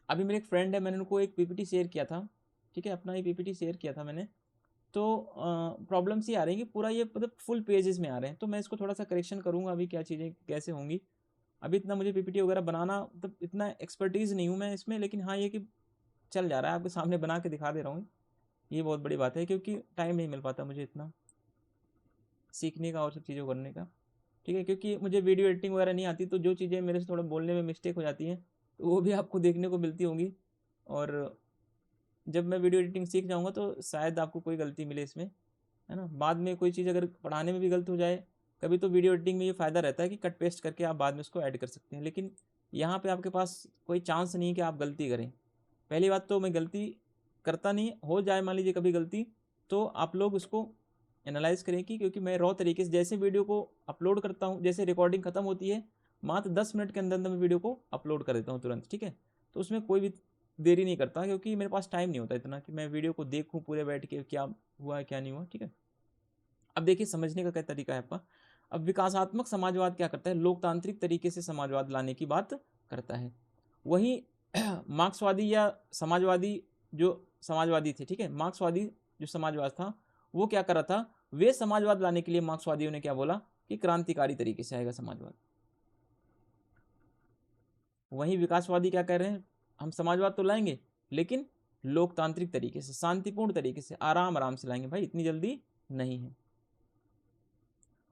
अभी मेरे एक फ्रेंड है, मैंने उनको एक पीपीटी शेयर किया था। ठीक है, अपना ही पीपीटी शेयर किया था मैंने, तो प्रॉब्लम्स ये आ रही हैं कि पूरा ये मतलब फुल पेजेस में आ रहे हैं, तो मैं इसको थोड़ा सा करेक्शन करूँगा अभी, क्या चीज़ें कैसे होंगी। अभी इतना मुझे पीपीटी वगैरह बनाना, मतलब इतना एक्सपर्टीज़ नहीं हूँ मैं इसमें, लेकिन हाँ ये कि चल जा रहा है, आपके सामने बना के दिखा दे रहा हूँ। ये बहुत बड़ी बात है, क्योंकि टाइम नहीं मिल पाता मुझे इतना सीखने का और सब चीज़ों करने का। ठीक है, क्योंकि मुझे वीडियो एडिटिंग वगैरह नहीं आती, तो जो चीज़ें मेरे से थोड़ा बोलने में मिस्टेक हो जाती हैं तो वो भी आपको देखने को मिलती होंगी। और जब मैं वीडियो एडिटिंग सीख जाऊँगा तो शायद आपको कोई गलती मिले इसमें, है ना। बाद में कोई चीज़ अगर पढ़ाने में भी गलत हो जाए कभी, तो वीडियो एडिटिंग में ये फ़ायदा रहता है कि कट पेस्ट करके आप बाद में उसको ऐड कर सकते हैं। लेकिन यहाँ पे आपके पास कोई चांस नहीं है कि आप गलती करें। पहली बात तो मैं गलती करता नहीं, हो जाए मान लीजिए कभी गलती, तो आप लोग उसको एनालाइज करें कि, क्योंकि मैं रॉ तरीके से जैसे वीडियो को अपलोड करता हूँ, जैसे रिकॉर्डिंग खत्म होती है मात्र 10 मिनट के अंदर अंदर मैं वीडियो को अपलोड कर देता हूँ तुरंत, ठीक है। तो उसमें कोई भी देरी नहीं करता, क्योंकि मेरे पास टाइम नहीं होता इतना कि मैं वीडियो को देखूँ पूरे बैठ के क्या हुआ है क्या नहीं हुआ, ठीक है। अब देखिए समझने का क्या तरीका है आपका। अब विकासात्मक समाजवाद क्या करता है, लोकतांत्रिक तरीके से समाजवाद लाने की बात करता है। वहीं मार्क्सवादी या समाजवादी जो समाजवादी थे, ठीक है, मार्क्सवादी जो समाजवाद था वो क्या कर रहा था, वे समाजवाद लाने के लिए मार्क्सवादियों ने क्या बोला कि क्रांतिकारी तरीके से आएगा समाजवाद। वहीं विकासवादी क्या कह रहे हैं, हम समाजवाद तो लाएंगे लेकिन लोकतांत्रिक तरीके से, शांतिपूर्ण तरीके से, आराम आराम से लाएंगे भाई, इतनी जल्दी नहीं है।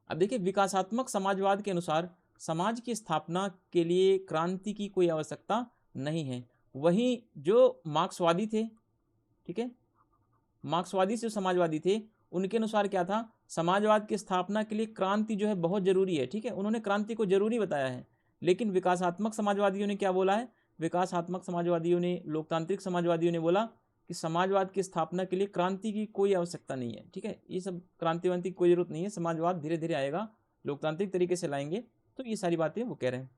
अब देखिए विकासात्मक समाजवाद के अनुसार समाज की स्थापना के लिए क्रांति की कोई आवश्यकता नहीं है। वहीं जो मार्क्सवादी थे, ठीक है, मार्क्सवादी से समाजवादी थे, उनके अनुसार क्या था, समाजवाद की स्थापना के लिए क्रांति जो है बहुत जरूरी है, ठीक है, उन्होंने क्रांति को जरूरी बताया है। लेकिन विकासात्मक समाजवादियों ने क्या बोला है, विकासात्मक समाजवादियों ने, लोकतांत्रिक समाजवादियों ने बोला कि समाजवाद की स्थापना के लिए क्रांति की कोई आवश्यकता नहीं है, ठीक है, ये सब क्रांति वांति की कोई जरूरत नहीं है, समाजवाद धीरे धीरे आएगा, लोकतांत्रिक तरीके से लाएंगे। तो ये सारी बातें वो कह रहे हैं।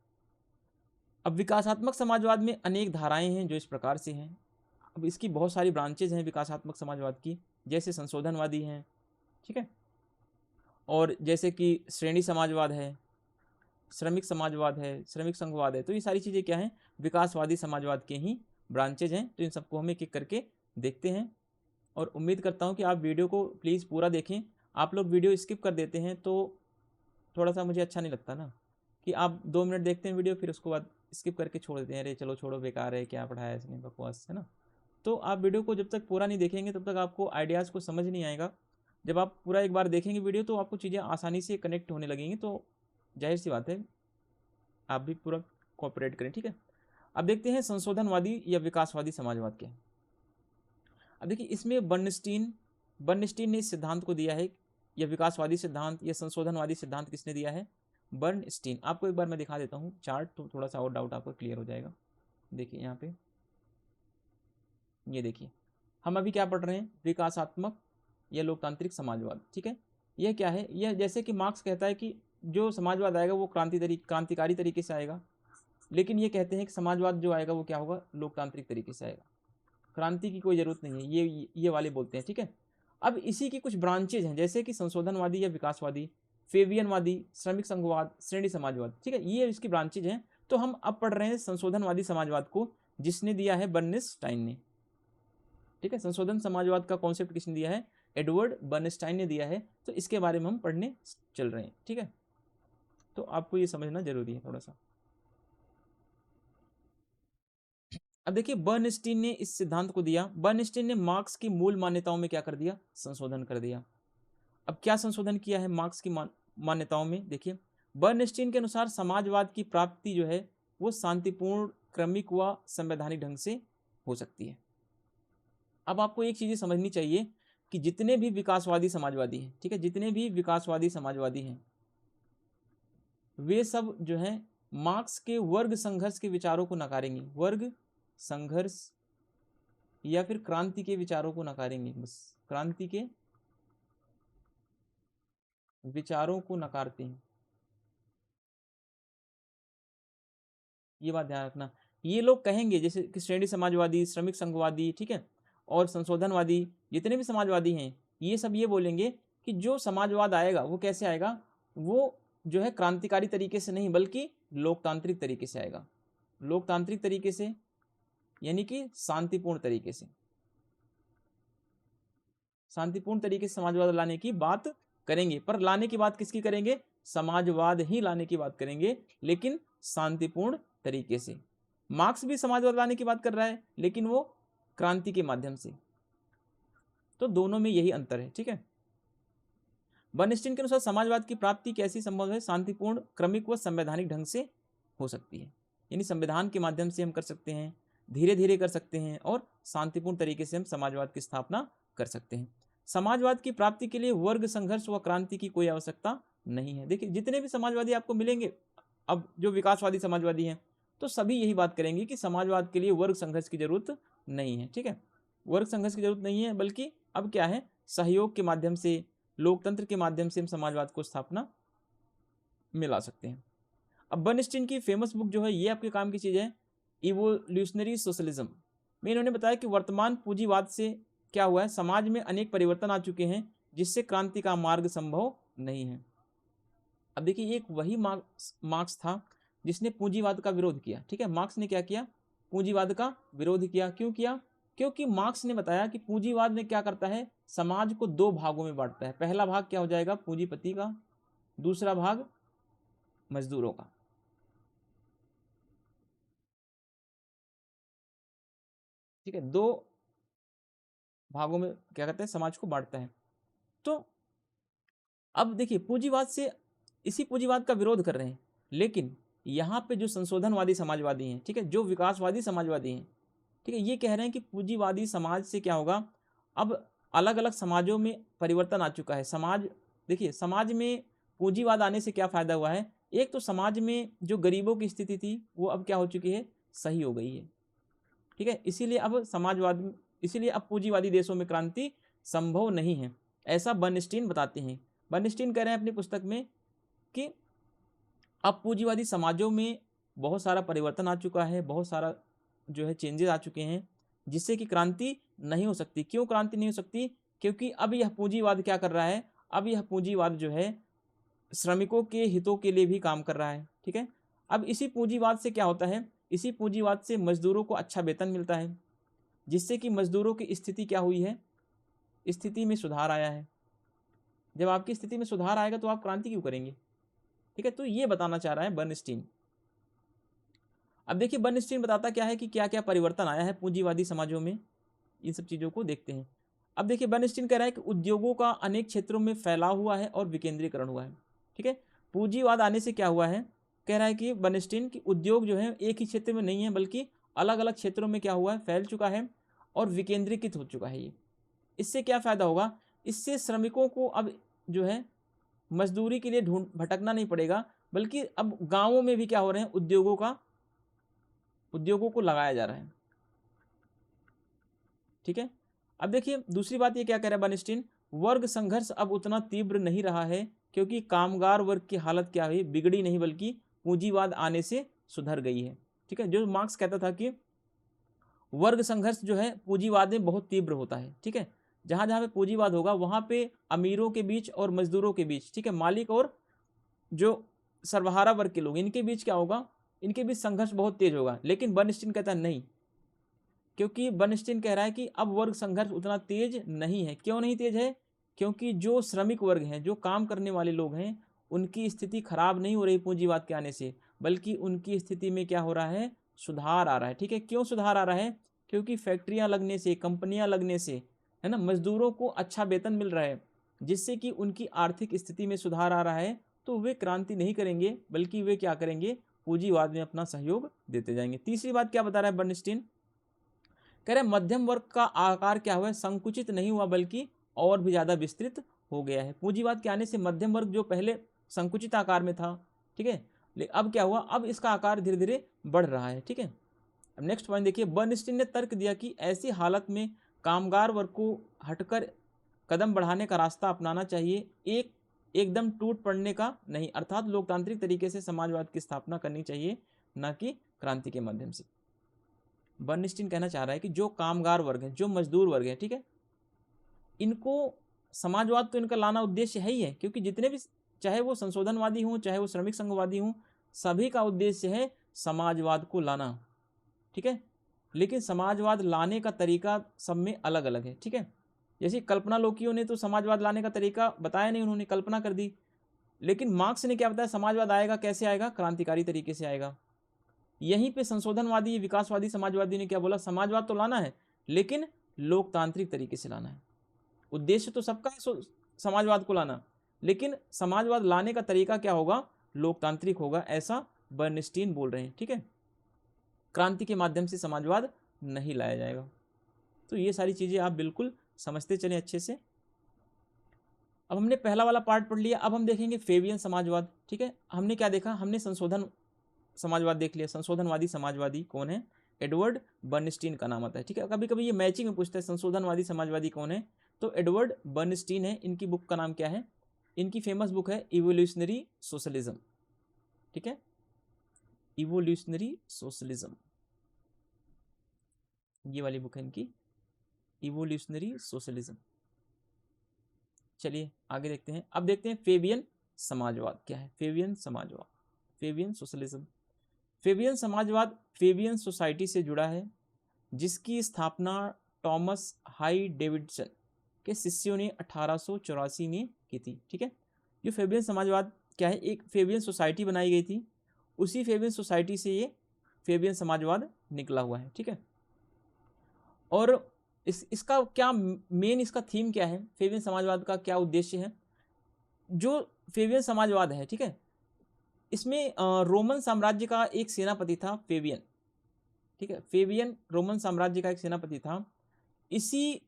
अब विकासात्मक समाजवाद में अनेक धाराएं हैं जो इस प्रकार से हैं। अब इसकी बहुत सारी ब्रांचेज हैं विकासात्मक समाजवाद की, जैसे संशोधनवादी हैं, ठीक है, और जैसे कि श्रेणी समाजवाद है, श्रमिक समाजवाद है, श्रमिक संघवाद है। तो ये सारी चीज़ें क्या हैं, विकासवादी समाजवाद के ही ब्रांचेज हैं। तो इन सबको हम एक एक करके देखते हैं और उम्मीद करता हूँ कि आप वीडियो को प्लीज़ पूरा देखें। आप लोग वीडियो स्किप कर देते हैं तो थोड़ा सा मुझे अच्छा नहीं लगता ना, कि आप 2 मिनट देखते हैं वीडियो फिर उसके बाद स्किप करके छोड़ देते हैं, अरे चलो छोड़ो बेकार है, क्या पढ़ाया इसने, बकवास है ना। तो आप वीडियो को जब तक पूरा नहीं देखेंगे तब तक आपको आइडियाज़ को समझ नहीं आएगा। जब आप पूरा एक बार देखेंगे वीडियो तो आपको चीज़ें आसानी से कनेक्ट होने लगेंगी। तो जाहिर सी बात है आप भी पूरा कोऑपरेट करें, ठीक है। अब देखते हैं संशोधनवादी या विकासवादी समाजवाद क्या है। अब देखिए इसमें बर्नस्टीन ने इस सिद्धांत को दिया है, या विकासवादी सिद्धांत या संशोधनवादी सिद्धांत किसने दिया है, बर्नस्टीन। आपको एक बार मैं दिखा देता हूँ चार्ट, तो थोड़ा सा और डाउट आपको क्लियर हो जाएगा। देखिए यहाँ पे, ये देखिए हम अभी क्या पढ़ रहे हैं, विकासात्मक या लोकतांत्रिक समाजवाद, ठीक है। यह क्या है, यह जैसे कि मार्क्स कहता है कि जो समाजवाद आएगा वो क्रांतिकारी तरीके से आएगा, लेकिन ये कहते हैं कि समाजवाद जो आएगा वो क्या होगा, लोकतांत्रिक तरीके से आएगा, क्रांति की कोई जरूरत नहीं है, ये वाले बोलते हैं, ठीक है। अब इसी की कुछ ब्रांचेज हैं, जैसे कि संशोधनवादी या विकासवादी, फेवियनवादी, श्रमिक संघवाद, श्रेणी समाजवाद, ठीक है, ये इसकी ब्रांचेज हैं। तो हम अब पढ़ रहे हैं संशोधनवादी समाजवाद को, जिसने दिया है बर्नस्टाइन ने, ठीक है। संशोधन समाजवाद का कॉन्सेप्ट किसने दिया है, एडवर्ड बर्नस्टाइन ने दिया है। तो इसके बारे में हम पढ़ने चल रहे हैं, ठीक है। तो आपको ये समझना जरूरी है थोड़ा सा। अब देखिए बर्नस्टीन ने इस सिद्धांत को दिया, बर्नस्टीन ने मार्क्स की मूल मान्यताओं में क्या कर दिया, संशोधन कर दिया। अब क्या संशोधन किया है मार्क्स की मान्यताओं में, देखिए बर्नस्टीन के अनुसार समाजवाद की प्राप्ति जो है वो शांतिपूर्ण, क्रमिक व संवैधानिक ढंग से हो सकती है। अब आपको एक चीज़ समझनी चाहिए कि जितने भी विकासवादी समाजवादी हैं, ठीक है, जितने भी विकासवादी समाजवादी हैं, वे सब जो हैं मार्क्स के वर्ग संघर्ष के विचारों को नकारेंगे, वर्ग संघर्ष या फिर क्रांति के विचारों को नकारेंगे, बस क्रांति के विचारों को नकारते हैं, ये बात ध्यान रखना। ये लोग कहेंगे जैसे कि श्रेणी समाजवादी, श्रमिक संघवादी, ठीक है, और संशोधनवादी, जितने भी समाजवादी हैं, ये सब ये बोलेंगे कि जो समाजवाद आएगा वो कैसे आएगा, वो जो है क्रांतिकारी तरीके से नहीं बल्कि लोकतांत्रिक तरीके से आएगा, लोकतांत्रिक तरीके से, यानी कि शांतिपूर्ण तरीके से, शांतिपूर्ण तरीके से समाजवाद लाने की बात करेंगे। पर लाने की बात किसकी करेंगे, समाजवाद ही लाने की बात करेंगे, लेकिन शांतिपूर्ण तरीके से। मार्क्स भी समाजवाद लाने की बात कर रहा है लेकिन वो क्रांति के माध्यम से। तो दोनों में यही अंतर है, ठीक है। बर्नस्टीन के अनुसार समाजवाद की प्राप्ति कैसी संभव है, शांतिपूर्ण, क्रमिक व संवैधानिक ढंग से हो सकती है, यानी संविधान के माध्यम से हम कर सकते हैं, धीरे धीरे कर सकते हैं और शांतिपूर्ण तरीके से हम समाजवाद की स्थापना कर सकते हैं। समाजवाद की प्राप्ति के लिए वर्ग संघर्ष व क्रांति की कोई आवश्यकता नहीं है। देखिए जितने भी समाजवादी आपको मिलेंगे, अब जो विकासवादी समाजवादी हैं तो सभी यही बात करेंगे कि समाजवाद के लिए वर्ग संघर्ष की जरूरत नहीं है। ठीक है, वर्ग संघर्ष की जरूरत नहीं है, बल्कि अब क्या है, सहयोग के माध्यम से, लोकतंत्र के माध्यम से हम समाजवाद को स्थापना मिला सकते हैं। अब बर्नस्टीन की फेमस बुक जो है ये आपके काम की चीज़ है, इवोल्यूशनरी सोशलिज्म में इन्होंने बताया कि वर्तमान पूंजीवाद से क्या हुआ है, समाज में अनेक परिवर्तन आ चुके हैं जिससे क्रांति का मार्ग संभव नहीं है। अब देखिए, एक वही मार्क्स था जिसने पूंजीवाद का विरोध किया। ठीक है, मार्क्स ने क्या किया, पूंजीवाद का विरोध किया। क्यों किया? क्योंकि मार्क्स ने बताया कि पूंजीवाद में क्या करता है, समाज को दो भागों में बांटता है। पहला भाग क्या हो जाएगा, पूंजीपति का, दूसरा भाग मजदूरों का। ठीक है, दो भागों में क्या करते हैं, समाज को बांटता है। तो अब देखिए, पूंजीवाद से, इसी पूंजीवाद का विरोध कर रहे हैं, लेकिन यहाँ पे जो संशोधनवादी समाजवादी हैं, ठीक है, जो विकासवादी समाजवादी हैं, ठीक है, ये कह रहे हैं कि पूंजीवादी समाज से क्या होगा, अब अलग अलग समाजों में परिवर्तन आ चुका है। समाज, देखिए, समाज में पूंजीवाद आने से क्या फायदा हुआ है, एक तो समाज में जो गरीबों की स्थिति थी वो अब क्या हो चुकी है, सही हो गई है। ठीक है, इसीलिए अब समाजवाद, इसीलिए अब पूंजीवादी देशों में क्रांति संभव नहीं है, ऐसा बर्नस्टीन बताते हैं। बर्नस्टीन कह रहे हैं अपनी पुस्तक में कि अब पूंजीवादी समाजों में बहुत सारा परिवर्तन आ चुका है, बहुत सारा जो है चेंजेस आ चुके हैं, जिससे कि क्रांति नहीं हो सकती। क्यों क्रांति नहीं हो सकती? क्योंकि अब यह पूंजीवाद क्या कर रहा है, अब यह पूंजीवाद जो है श्रमिकों के हितों के लिए भी काम कर रहा है। ठीक है, अब इसी पूंजीवाद से क्या होता है, इसी पूंजीवाद से मजदूरों को अच्छा वेतन मिलता है, जिससे कि मजदूरों की स्थिति क्या हुई है, स्थिति में सुधार आया है। जब आपकी स्थिति में सुधार आएगा तो आप क्रांति क्यों करेंगे? ठीक है, तो ये बताना चाह रहा है बर्नस्टीन। अब देखिए, बर्नस्टीन बताता क्या है कि क्या क्या परिवर्तन आया है पूंजीवादी समाजों में, इन सब चीज़ों को देखते हैं। अब देखिए, बर्नस्टीन कह रहा है कि उद्योगों का अनेक क्षेत्रों में फैलाव हुआ है और विकेंद्रीकरण हुआ है। ठीक है, पूंजीवाद आने से क्या हुआ है, कह रहा है कि बर्नस्टीन की उद्योग जो है एक ही क्षेत्र में नहीं है, बल्कि अलग अलग क्षेत्रों में क्या हुआ है, फैल चुका है और विकेंद्रीकृत हो चुका है ये। इससे क्या फ़ायदा होगा, इससे श्रमिकों को अब जो है मजदूरी के लिए ढूंढ भटकना नहीं पड़ेगा, बल्कि अब गाँवों में भी क्या हो रहे हैं, उद्योगों को लगाया जा रहा है। ठीक है, अब देखिए दूसरी बात ये क्या कह रहा है बर्नस्टीन, वर्ग संघर्ष अब उतना तीव्र नहीं रहा है, क्योंकि कामगार वर्ग की हालत क्या हुई, बिगड़ी नहीं, बल्कि पूंजीवाद आने से सुधर गई है। ठीक है, जो मार्क्स कहता था कि वर्ग संघर्ष जो है पूंजीवाद में बहुत तीव्र होता है। ठीक है, जहां जहां पे पूंजीवाद होगा वहां पे अमीरों के बीच और मजदूरों के बीच, ठीक है, मालिक और जो सर्वहारा वर्ग के लोग, इनके बीच क्या होगा, इनके बीच संघर्ष बहुत तेज होगा। लेकिन बर्नस्टीन कहता है नहीं, क्योंकि बर्नस्टीन कह रहा है कि अब वर्ग संघर्ष उतना तेज नहीं है। क्यों नहीं तेज है? क्योंकि जो श्रमिक वर्ग हैं, जो काम करने वाले लोग हैं, उनकी स्थिति खराब नहीं हो रही पूंजीवाद के आने से, बल्कि उनकी स्थिति में क्या हो रहा है, सुधार आ रहा है। ठीक है, क्यों सुधार आ रहा है? क्योंकि फैक्ट्रियां लगने से, कंपनियां लगने से, है ना, मजदूरों को अच्छा वेतन मिल रहा है, जिससे कि उनकी आर्थिक स्थिति में सुधार आ रहा है। तो वे क्रांति नहीं करेंगे, बल्कि वे क्या करेंगे, पूंजीवाद में अपना सहयोग देते जाएंगे। तीसरी बात क्या बता रहा है बर्नस्टीन, कह रहे मध्यम वर्ग का आकार क्या हुआ है, संकुचित नहीं हुआ, बल्कि और भी ज्यादा विस्तृत हो गया है। पूंजीवाद के आने से मध्यम वर्ग जो पहले संकुचित आकार में था, ठीक है, लेकिन अब क्या हुआ, अब इसका आकार धीरे धीरे बढ़ रहा है। ठीक है, अब नेक्स्ट पॉइंट देखिए, बर्नस्टीन ने तर्क दिया कि ऐसी हालत में कामगार वर्ग को हटकर कदम बढ़ाने का रास्ता अपनाना चाहिए, एकदम टूट पड़ने का नहीं, अर्थात लोकतांत्रिक तरीके से समाजवाद की स्थापना करनी चाहिए, न कि क्रांति के माध्यम से। बर्नस्टीन कहना चाह रहा है कि जो कामगार वर्ग है, जो मजदूर वर्ग है, ठीक है, इनको समाजवाद तो इनका लाना उद्देश्य है ही है, क्योंकि जितने भी, चाहे वो संशोधनवादी हों, चाहे वो श्रमिक संघवादी हों, सभी का उद्देश्य है समाजवाद को लाना। ठीक है, लेकिन समाजवाद लाने का तरीका सब में अलग अलग है। ठीक है, जैसे कल्पना लोकियों ने तो समाजवाद लाने का तरीका बताया नहीं, उन्होंने कल्पना कर दी। लेकिन मार्क्स ने क्या बताया, समाजवाद आएगा कैसे आएगा, क्रांतिकारी तरीके से आएगा। यहीं पे संशोधनवादी, विकासवादी समाजवादी ने क्या बोला, समाजवाद तो लाना है, लेकिन लोकतांत्रिक तरीके से लाना है। उद्देश्य तो सबका है समाजवाद को लाना, लेकिन समाजवाद लाने का तरीका क्या होगा, लोकतांत्रिक होगा, ऐसा बर्नस्टीन बोल रहे हैं। ठीक है, क्रांति के माध्यम से समाजवाद नहीं लाया जाएगा। तो ये सारी चीजें आप बिल्कुल समझते चलें अच्छे से। अब हमने पहला वाला पार्ट पढ़ लिया, अब हम देखेंगे फेबियन समाजवाद। ठीक है, हमने क्या देखा, हमने संशोधन समाजवाद देख लिया, संशोधनवादी समाजवादी कौन है, एडवर्ड बर्नस्टीन का नाम आता है, ठीक है। कभी कभी ये मैचिंग में पूछता है संशोधनवादी समाजवादी कौन है, तो एडवर्ड बर्नस्टीन है। इनकी बुक का नाम क्या है, इनकी फेमस बुक है इवोल्यूशनरी सोशलिज्म, ठीक है, इवोल्यूशनरी सोशलिज्म, ये वाली बुक है इनकी, इवोल्यूशनरी सोशलिज्म। चलिए आगे देखते हैं। अब देखते हैं फेबियन समाजवाद क्या है, फेबियन समाजवाद, फेबियन सोशलिज्म। फेबियन समाजवाद फेबियन सोसाइटी से जुड़ा है, जिसकी स्थापना टॉमस हाई डेविडसन के शिष्यों ने 1884 में की थी, ठीक है। जो फेबियन समाजवाद क्या है, एक फेबियन सोसाइटी बनाई गई थी, उसी फेबियन सोसाइटी से ये फेबियन समाजवाद निकला हुआ है, ठीक है। और इसका क्या मेन, इसका थीम क्या है, फेबियन समाजवाद का क्या उद्देश्य है। जो फेबियन समाजवाद है, ठीक है, इसमें रोमन साम्राज्य का एक सेनापति था फेबियन, ठीक है, फेबियन रोमन साम्राज्य का एक सेनापति था। इसी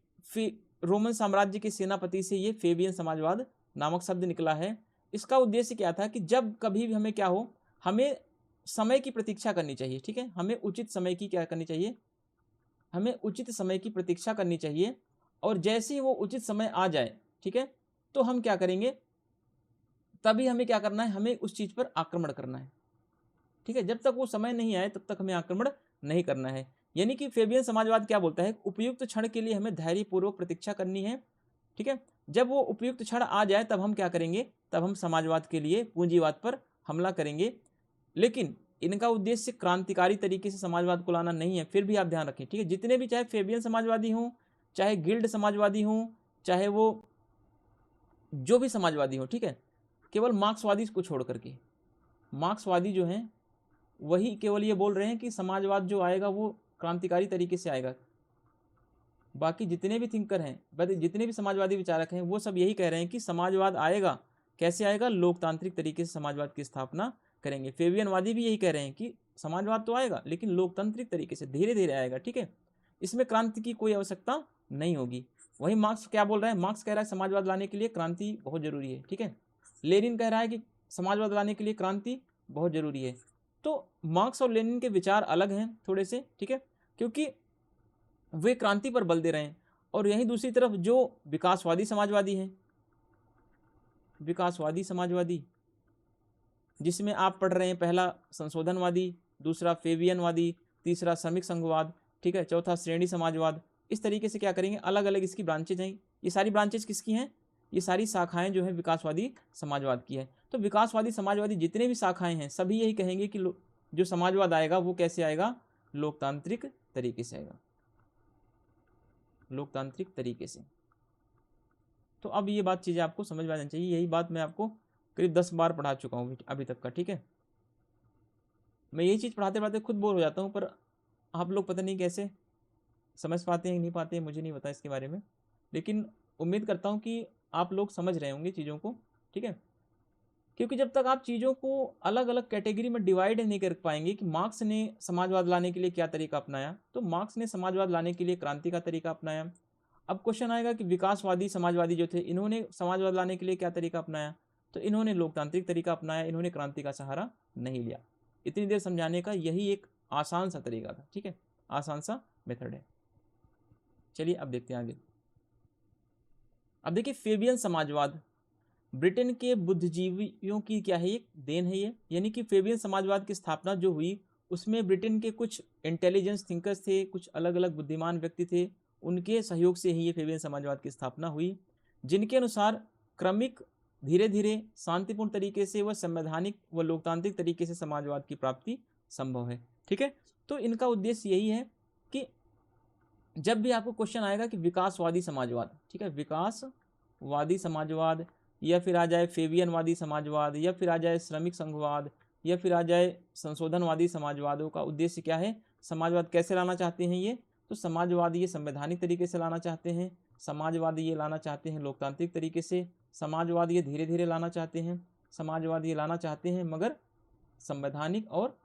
रोमन साम्राज्य के सेनापति से ये फेबियन समाजवाद नामक शब्द निकला है। इसका उद्देश्य क्या था कि जब कभी भी हमें क्या हो, हमें समय की प्रतीक्षा करनी चाहिए, ठीक है, हमें उचित समय की क्या करनी चाहिए, हमें उचित समय की प्रतीक्षा करनी चाहिए। और जैसे ही वो उचित समय आ जाए, ठीक है, तो हम क्या करेंगे, तभी हमें क्या करना है, हमें उस चीज पर आक्रमण करना है, ठीक है। जब तक वो समय नहीं आए तब तक हमें आक्रमण नहीं करना है। यानी कि फेबियन समाजवाद क्या बोलता है, उपयुक्त क्षण के लिए हमें धैर्यपूर्वक प्रतीक्षा करनी है, ठीक है। जब वो उपयुक्त क्षण आ जाए तब हम क्या करेंगे, तब हम समाजवाद के लिए, पूंजीवाद पर हमला करेंगे। लेकिन इनका उद्देश्य क्रांतिकारी तरीके से समाजवाद को लाना नहीं है, फिर भी आप ध्यान रखें, ठीक है। जितने भी, चाहे फेबियन समाजवादी हों, चाहे गिल्ड समाजवादी हों, चाहे वो जो भी समाजवादी हो, ठीक है, केवल मार्क्सवादी को छोड़ करके, मार्क्सवादी जो हैं वही केवल ये बोल रहे हैं कि समाजवाद जो आएगा वो क्रांतिकारी तरीके से आएगा। बाकी जितने भी थिंकर हैं, जितने भी समाजवादी विचारक हैं, वो सब यही कह रहे हैं कि समाजवाद आएगा, कैसे आएगा, लोकतांत्रिक तरीके से समाजवाद की स्थापना करेंगे। फेबियनवादी भी यही कह रहे हैं कि समाजवाद तो आएगा लेकिन लोकतांत्रिक तरीके से धीरे धीरे आएगा, ठीक है, इसमें क्रांति की कोई आवश्यकता नहीं होगी। वही मार्क्स क्या बोल रहा है, मार्क्स कह रहा है समाजवाद लाने के लिए क्रांति बहुत जरूरी है, ठीक है। लेनिन कह रहा है कि समाजवाद लाने के लिए क्रांति बहुत जरूरी है। तो मार्क्स और लेनिन के विचार अलग हैं थोड़े से, ठीक है, क्योंकि वे क्रांति पर बल दे रहे हैं। और यहीं दूसरी तरफ जो विकासवादी समाजवादी हैं, विकासवादी समाजवादी जिसमें आप पढ़ रहे हैं, पहला संशोधनवादी, दूसरा फेबियनवादी, तीसरा श्रमिक संघवाद, ठीक है, चौथा श्रेणी समाजवाद, इस तरीके से क्या करेंगे, अलग अलग इसकी ब्रांचेज हैं। ये सारी ब्रांचेज किसकी हैं, ये सारी शाखाएं जो है विकासवादी समाजवाद की है। तो विकासवादी समाजवादी जितने भी शाखाएं हैं सभी यही कहेंगे कि जो समाजवाद आएगा वो कैसे आएगा, लोकतांत्रिक तरीके से आएगा, लोकतांत्रिक तरीके से। तो अब ये बात चीज़ें आपको समझ में आनी चाहिए, यही बात मैं आपको करीब 10 बार पढ़ा चुका हूँ अभी तक का, ठीक है। मैं यही चीज़ पढ़ाते पढ़ाते खुद बोर हो जाता हूँ, पर आप लोग पता नहीं कैसे समझ पाते हैं कि नहीं पाते हैं, मुझे नहीं पता इसके बारे में, लेकिन उम्मीद करता हूँ कि आप लोग समझ रहे होंगे चीज़ों को, ठीक है। क्योंकि जब तक आप चीज़ों को अलग अलग कैटेगरी में डिवाइड नहीं कर पाएंगे कि मार्क्स ने समाजवाद लाने के लिए क्या तरीका अपनाया, तो मार्क्स ने समाजवाद लाने के लिए क्रांति का तरीका अपनाया। अब क्वेश्चन आएगा कि विकासवादी समाजवादी जो थे, इन्होंने समाजवाद लाने के लिए क्या तरीका अपनाया, तो इन्होंने लोकतांत्रिक तरीका अपनाया, इन्होंने क्रांति का सहारा नहीं लिया। इतनी देर समझाने का यही एक आसान सा तरीका था, ठीक है, आसान सा मेथड है। चलिए अब देखते हैं आगे। अब देखिए फेबियन समाजवाद ब्रिटेन के बुद्धिजीवियों की क्या है, एक देन है ये। यानी कि फेबियन समाजवाद की स्थापना जो हुई उसमें ब्रिटेन के कुछ इंटेलिजेंस थिंकर्स थे, कुछ अलग अलग बुद्धिमान व्यक्ति थे, उनके सहयोग से ही ये फेबियन समाजवाद की स्थापना हुई, जिनके अनुसार क्रमिक धीरे धीरे शांतिपूर्ण तरीके से व संवैधानिक व लोकतांत्रिक तरीके से समाजवाद की प्राप्ति संभव है, ठीक है। तो इनका उद्देश्य यही है कि जब भी आपको क्वेश्चन आएगा कि विकासवादी समाजवाद, ठीक है, विकासवादी समाजवाद, या फिर आ जाए फेबियनवादी समाजवाद, या फिर आ जाए श्रमिक संघवाद, या फिर आ जाए संशोधनवादी समाजवादों का उद्देश्य क्या है, समाजवाद कैसे लाना चाहते हैं ये, तो समाजवाद ये संवैधानिक तरीके से लाना चाहते हैं, समाजवाद ये लाना चाहते हैं लोकतांत्रिक तरीके से, समाजवाद ये धीरे धीरे लाना चाहते हैं, समाजवाद ये लाना चाहते हैं मगर संवैधानिक और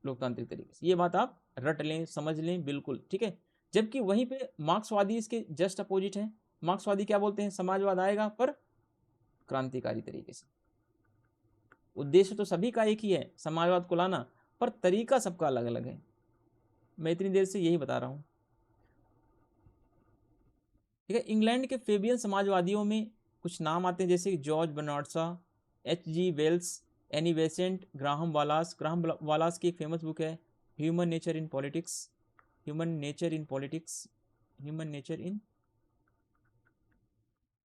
लोकतांत्रिक तरीके से। ये बात आप रट लें, समझ लें बिल्कुल, ठीक है। जबकि वहीं पे मार्क्सवादी इसके जस्ट अपोजिट है। मार्क्सवादी क्या बोलते हैं, समाजवाद आएगा पर क्रांतिकारी तरीके से। उद्देश्य तो सभी का एक ही है, समाजवाद को लाना, पर तरीका सबका अलग अलग है। मैं इतनी देर से यही बता रहा हूँ, ठीक है। इंग्लैंड के फेबियन समाजवादियों में कुछ नाम आते हैं, जैसे George Bernard Shaw, H.G. Wells, Annie Besant, Graham Wallas. Graham Wallas की एक फेमस बुक है human nature in politics, human nature in politics, human nature in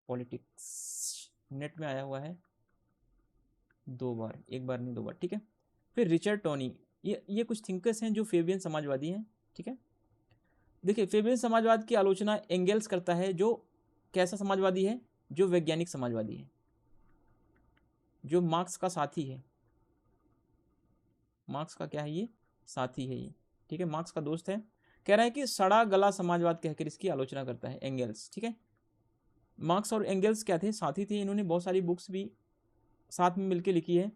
politics, net में आया हुआ है 2 बार, 1 बार नहीं 2 बार, ठीक है। फिर रिचर्ड टोनी, ये कुछ थिंकर्स हैं जो फेबियन समाजवादी हैं, ठीक है। देखिए, फेबियन समाजवाद की आलोचना एंगेल्स करता है, जो कैसा समाजवादी है, जो वैज्ञानिक समाजवादी है, जो मार्क्स का साथी है। मार्क्स का क्या है, ये साथी है ये, ठीक है, मार्क्स का दोस्त है। कह रहा है कि सड़ा गला समाजवाद कहकर इसकी आलोचना करता है एंगेल्स, ठीक है। मार्क्स और एंगेल्स क्या थे, साथी थे, इन्होंने बहुत सारी बुक्स भी साथ में मिलकर लिखी है।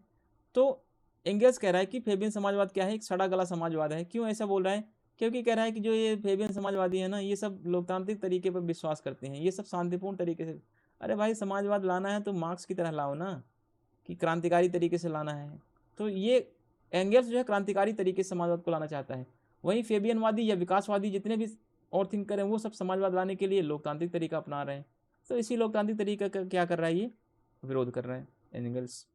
तो एंगेल्स कह रहा है कि फेबियन समाजवाद क्या है, एक सड़ा गला समाजवाद है। क्यों ऐसा बोल रहा है, क्योंकि कह रहा है कि जो ये फेबियन समाजवादी है ना, ये सब लोकतांत्रिक तरीके पर विश्वास करते हैं, ये सब शांतिपूर्ण तरीके से। अरे भाई, समाजवाद लाना है तो मार्क्स की तरह लाओ ना, कि क्रांतिकारी तरीके से लाना है। तो ये एंगेल्स जो है क्रांतिकारी तरीके से समाजवाद को लाना चाहता है। वहीं फेबियनवादी या विकासवादी जितने भी और थिंकर हैं, वो सब समाजवाद लाने के लिए लोकतांत्रिक तरीका अपना रहे हैं। तो इसी लोकतांत्रिक तरीका का क्या कर रहा है, ये विरोध कर रहा है एंगेल्स।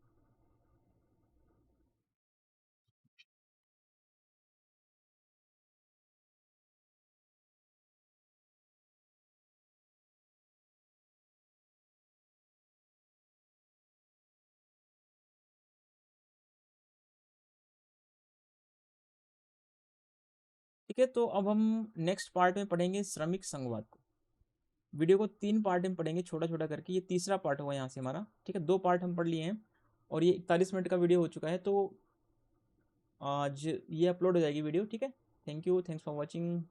ठीक है, तो अब हम नेक्स्ट पार्ट में पढ़ेंगे श्रमिक संघवाद को। वीडियो को 3 पार्ट में पढ़ेंगे, छोटा छोटा करके। ये तीसरा पार्ट हुआ यहाँ से हमारा, ठीक है। 2 पार्ट हम पढ़ लिए हैं और ये 41 मिनट का वीडियो हो चुका है, तो आज ये अपलोड हो जाएगी वीडियो, ठीक है। Thank you, thanks for watching.